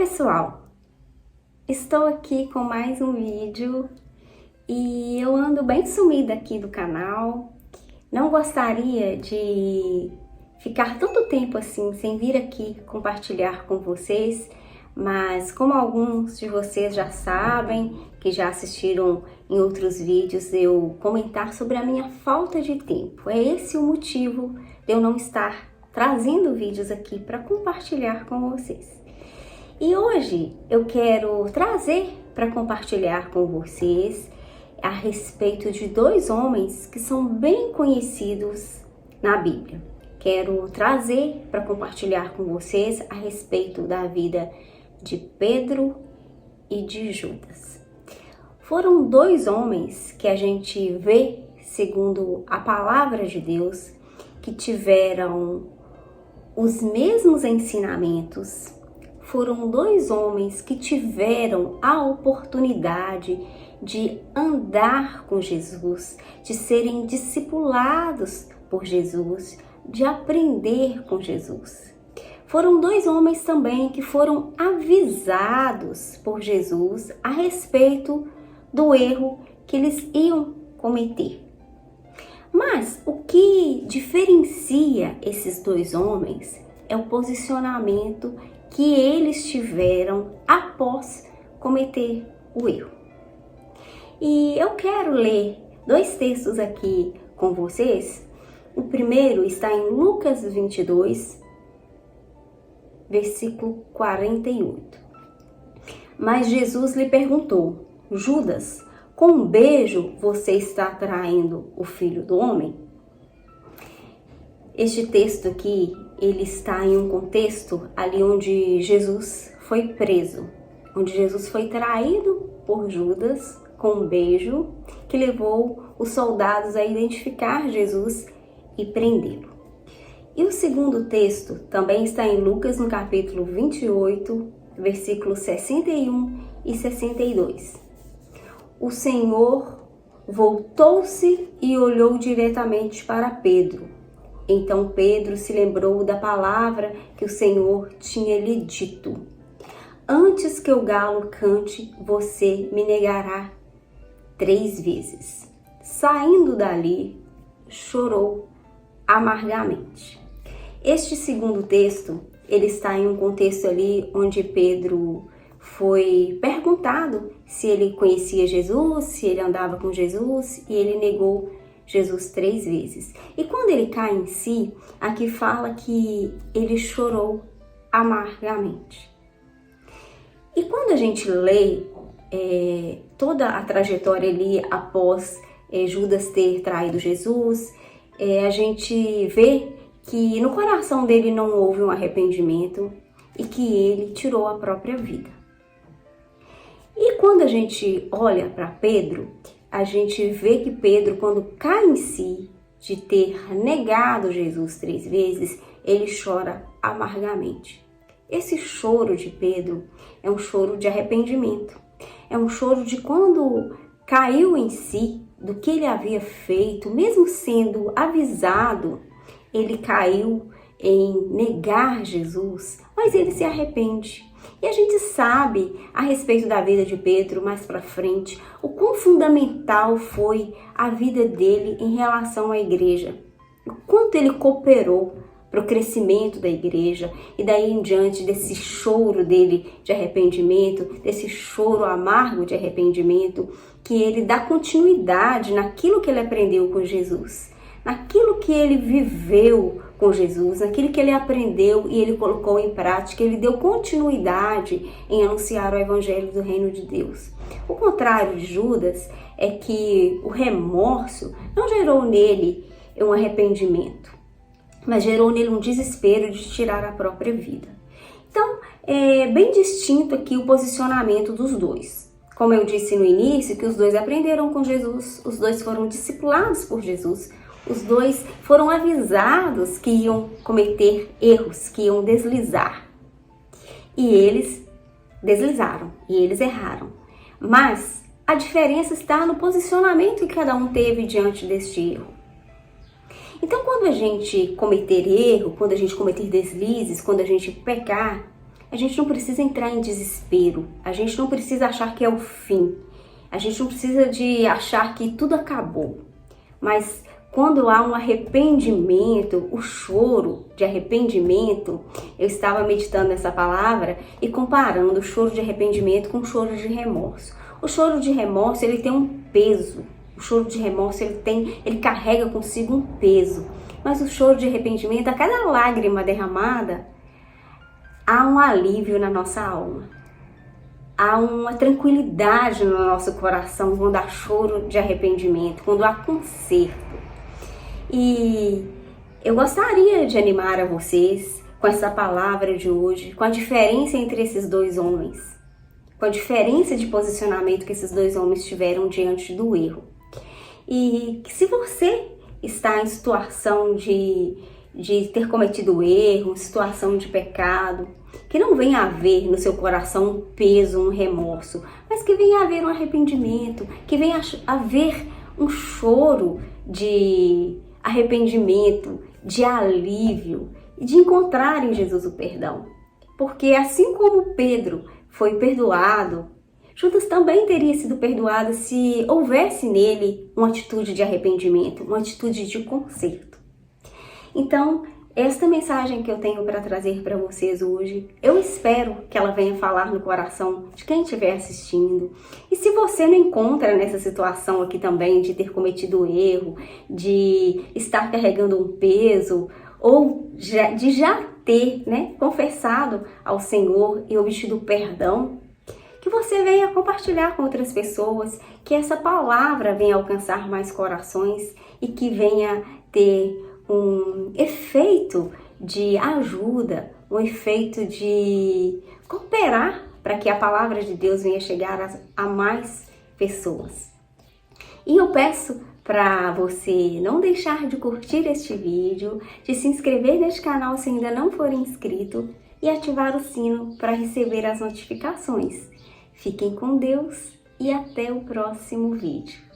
pessoal, estou aqui com mais um vídeo e eu ando bem sumida aqui do canal. Não gostaria de ficar tanto tempo assim sem vir aqui compartilhar com vocês, mas como alguns de vocês já sabem, que já assistiram em outros vídeos, eu comentar sobre a minha falta de tempo. É esse o motivo de eu não estar trazendo vídeos aqui para compartilhar com vocês. E hoje eu quero trazer para compartilhar com vocês a respeito de dois homens que são bem conhecidos na Bíblia. Quero trazer para compartilhar com vocês a respeito da vida de Pedro e de Judas. Foram dois homens que a gente vê, segundo a palavra de Deus, que tiveram os mesmos ensinamentos. Foram dois homens que tiveram a oportunidade de andar com Jesus, de serem discipulados por Jesus, de aprender com Jesus. Foram dois homens também que foram avisados por Jesus a respeito do erro que eles iam cometer. Mas o que diferencia esses dois homens é o posicionamento que eles tiveram após cometer o erro. E eu quero ler dois textos aqui com vocês. O primeiro está em Lucas 22, versículo 48. Mas Jesus lhe perguntou: Judas, com um beijo você está traindo o Filho do Homem? Este texto aqui, ele está em um contexto ali onde Jesus foi preso, onde Jesus foi traído por Judas com um beijo que levou os soldados a identificar Jesus e prendê-lo. E o segundo texto também está em Lucas, no capítulo 28, versículos 61 e 62. O Senhor voltou-se e olhou diretamente para Pedro. Então Pedro se lembrou da palavra que o Senhor tinha lhe dito: antes que o galo cante, você me negará 3 vezes. Saindo dali, chorou amargamente. Este segundo texto, ele está em um contexto ali onde Pedro foi perguntado se ele conhecia Jesus, se ele andava com Jesus, e ele negou Jesus 3 vezes. E quando ele cai em si, aqui fala que ele chorou amargamente. E quando a gente lê toda a trajetória ali após Judas ter traído Jesus, a gente vê que no coração dele não houve um arrependimento e que ele tirou a própria vida. E quando a gente olha para Pedro, a gente vê que Pedro, quando cai em si de ter negado Jesus 3 vezes, ele chora amargamente. Esse choro de Pedro é um choro de arrependimento. É um choro de quando caiu em si do que ele havia feito, mesmo sendo avisado, ele caiu em negar Jesus, mas ele se arrepende. E a gente sabe a respeito da vida de Pedro mais para frente, o quão fundamental foi a vida dele em relação à igreja, o quanto ele cooperou para o crescimento da igreja, e daí em diante desse choro dele de arrependimento, desse choro amargo de arrependimento, que ele dá continuidade naquilo que ele aprendeu com Jesus, naquilo que ele viveu com Jesus, naquilo que ele aprendeu e ele colocou em prática. Ele deu continuidade em anunciar o evangelho do reino de Deus. O contrário de Judas é que o remorso não gerou nele um arrependimento, mas gerou nele um desespero de tirar a própria vida. Então, é bem distinto aqui o posicionamento dos dois. Como eu disse no início, que os dois aprenderam com Jesus, os dois foram discipulados por Jesus, os dois foram avisados que iam cometer erros, que iam deslizar. E eles deslizaram, e eles erraram. Mas a diferença está no posicionamento que cada um teve diante deste erro. Então, quando a gente cometer erro, quando a gente cometer deslizes, quando a gente pecar, A gente não precisa entrar em desespero, a gente não precisa achar que é o fim, a gente não precisa de achar que tudo acabou. Mas quando há um arrependimento, o choro de arrependimento, eu estava meditando nessa palavra e comparando o choro de arrependimento com o choro de remorso. O choro de remorso, ele tem um peso. O choro de remorso, ele carrega consigo um peso. Mas o choro de arrependimento, a cada lágrima derramada, há um alívio na nossa alma. Há uma tranquilidade no nosso coração quando há choro de arrependimento, quando há conserto. E eu gostaria de animar a vocês com essa palavra de hoje, com a diferença entre esses dois homens, com a diferença de posicionamento que esses dois homens tiveram diante do erro. E que se você está em situação de ter cometido erro, situação de pecado, que não venha haver no seu coração um peso, um remorso, mas que venha haver um arrependimento, que venha haver um choro de arrependimento, de alívio e de encontrar em Jesus o perdão. Porque assim como Pedro foi perdoado, Judas também teria sido perdoado se houvesse nele uma atitude de arrependimento, uma atitude de conserto. Então, esta mensagem que eu tenho para trazer para vocês hoje, eu espero que ela venha falar no coração de quem estiver assistindo. E se você não encontra nessa situação aqui também de ter cometido erro, de estar carregando um peso, ou de já ter, confessado ao Senhor e obtido perdão, que você venha compartilhar com outras pessoas, que essa palavra venha alcançar mais corações e que venha ter um efeito de ajuda, um efeito de cooperar para que a palavra de Deus venha chegar a mais pessoas. E eu peço para você não deixar de curtir este vídeo, de se inscrever neste canal se ainda não for inscrito e ativar o sino para receber as notificações. Fiquem com Deus e até o próximo vídeo.